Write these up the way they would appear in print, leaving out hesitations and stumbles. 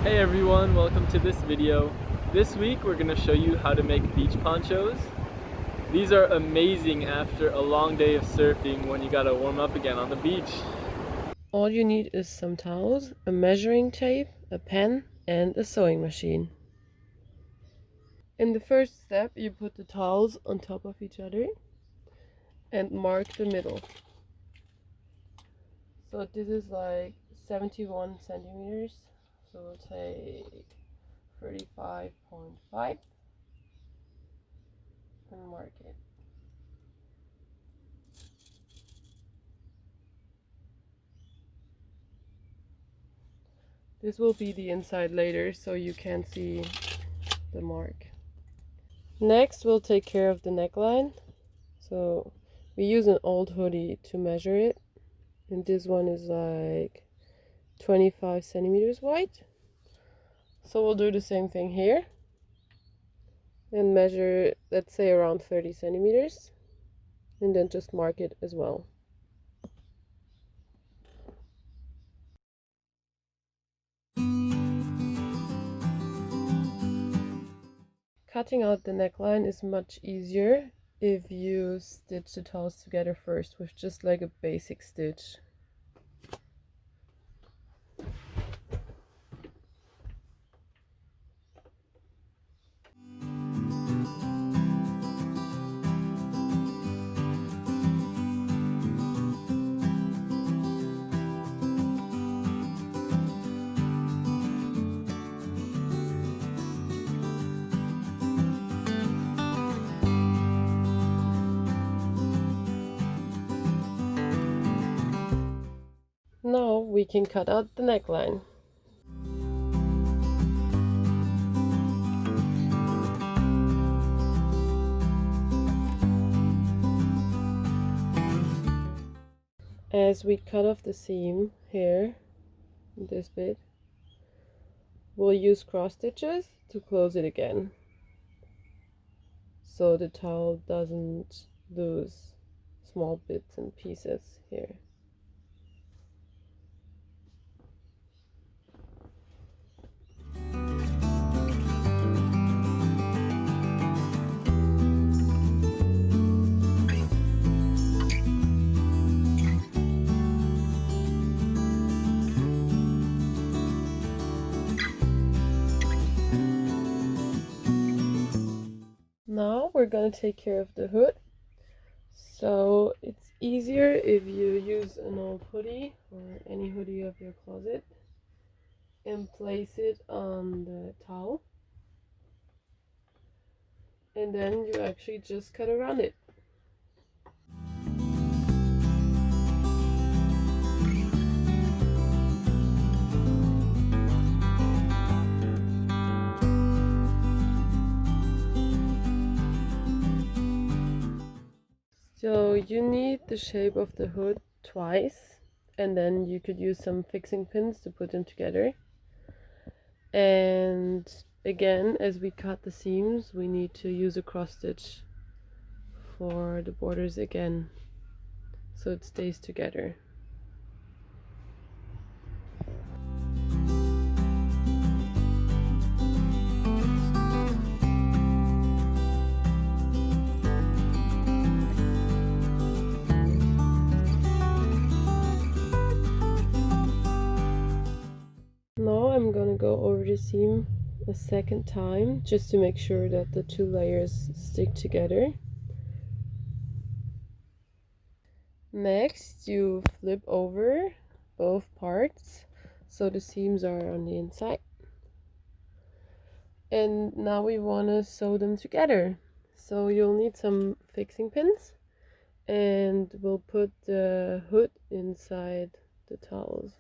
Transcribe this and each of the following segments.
Hey everyone, welcome to this video. This week we're going to show you how to make beach ponchos. These are amazing after a long day of surfing when you gotta warm up again on the beach. All you need is some towels, a measuring tape, a pen, and a sewing machine. In the first step, you put the towels on top of each other and mark the middle. So this is like 71 centimeters, so we'll take 35.5 and mark it. This will be the inside later, so you can't see the mark. Next, we'll take care of the neckline. So we use an old hoodie to measure it, and this one is like 25 centimeters wide. So we'll do the same thing here and measure, let's say, around 30 centimeters, and then just mark it as well. Cutting out the neckline is much easier if you stitch the towels together first with just like a basic stitch. Now we can cut out the neckline. As we cut off the seam here, this bit, we'll use cross stitches to close it again, so the towel doesn't lose small bits and pieces here. Now we're gonna take care of the hood. So it's easier if you use an old hoodie or any hoodie of your closet and place it on the towel, and then you actually just cut around it. So you need the shape of the hood twice, and then you could use some fixing pins to put them together. And again, as we cut the seams, we need to use a cross stitch for the borders again, so it stays together. Now I'm gonna go over the seam a second time just to make sure that the two layers stick together. Next, you flip over both parts so the seams are on the inside. And now we want to sew them together. So you'll need some fixing pins, and we'll put the hood inside the towels.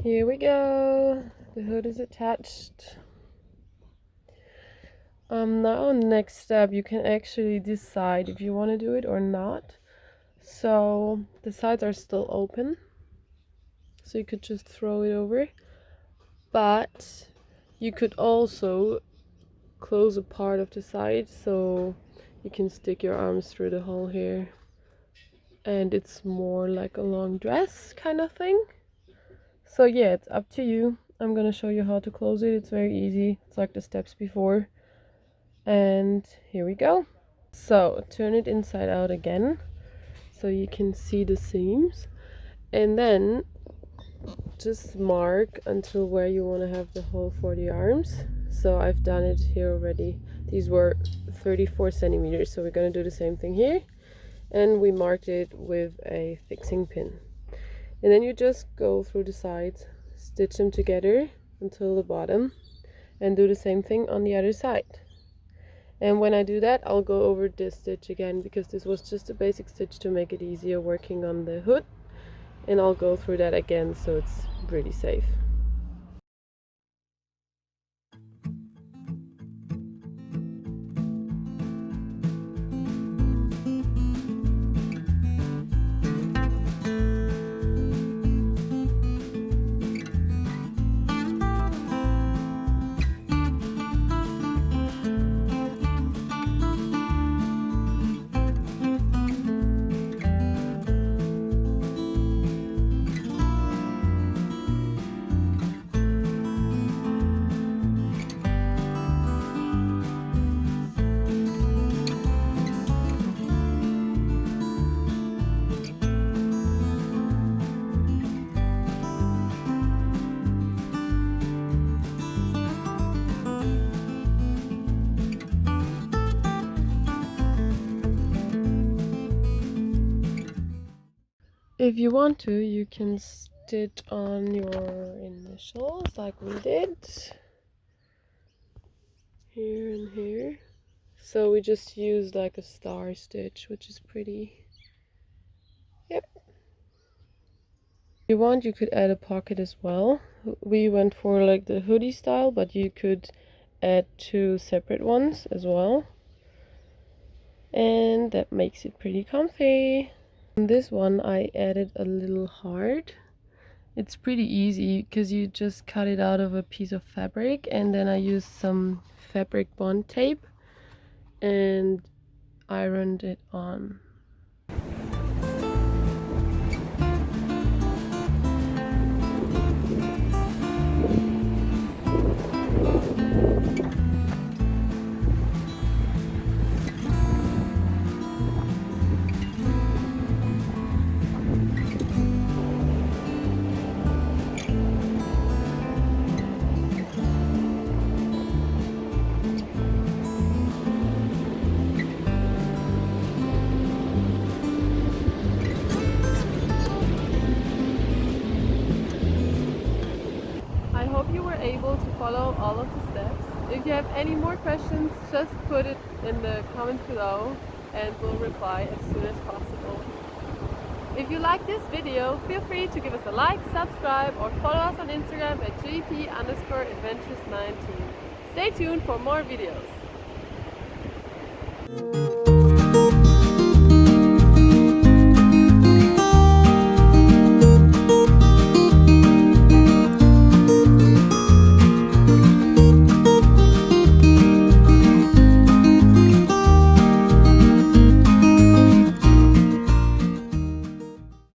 Here we go. The hood is attached. Now next step, you can actually decide if you want to do it or not. So the sides are still open, so you could just throw it over, but you could also close a part of the side so you can stick your arms through the hole here, and it's more like a long dress kind of thing. So yeah, it's up to you. I'm gonna show you how to close it. It's very easy. It's like the steps before. And here we go. So turn it inside out again so you can see the seams, and then just mark until where you want to have the hole for the arms. So I've done it here already. These were 34 centimeters, so we're going to do the same thing here, and we marked it with a fixing pin. And then you just go through the sides, stitch them together until the bottom, and do the same thing on the other side. And when I do that, I'll go over this stitch again, because this was just a basic stitch to make it easier working on the hood. And I'll go through that again so it's pretty safe. If you want to, you can stitch on your initials like we did. Here and here. So we just use like a star stitch, which is pretty. Yep. If you want, you could add a pocket as well. We went for like the hoodie style, but you could add 2 separate ones as well. And that makes it pretty comfy. On this one I added a little heart. It's pretty easy because you just cut it out of a piece of fabric, and then I used some fabric bond tape and ironed it on. You were able to follow all of the steps. If you have any more questions, just put it in the comments below and we'll reply as soon as possible. If you like this video, feel free to give us a like, subscribe, or follow us on Instagram at gp_adventures19. Stay tuned for more videos.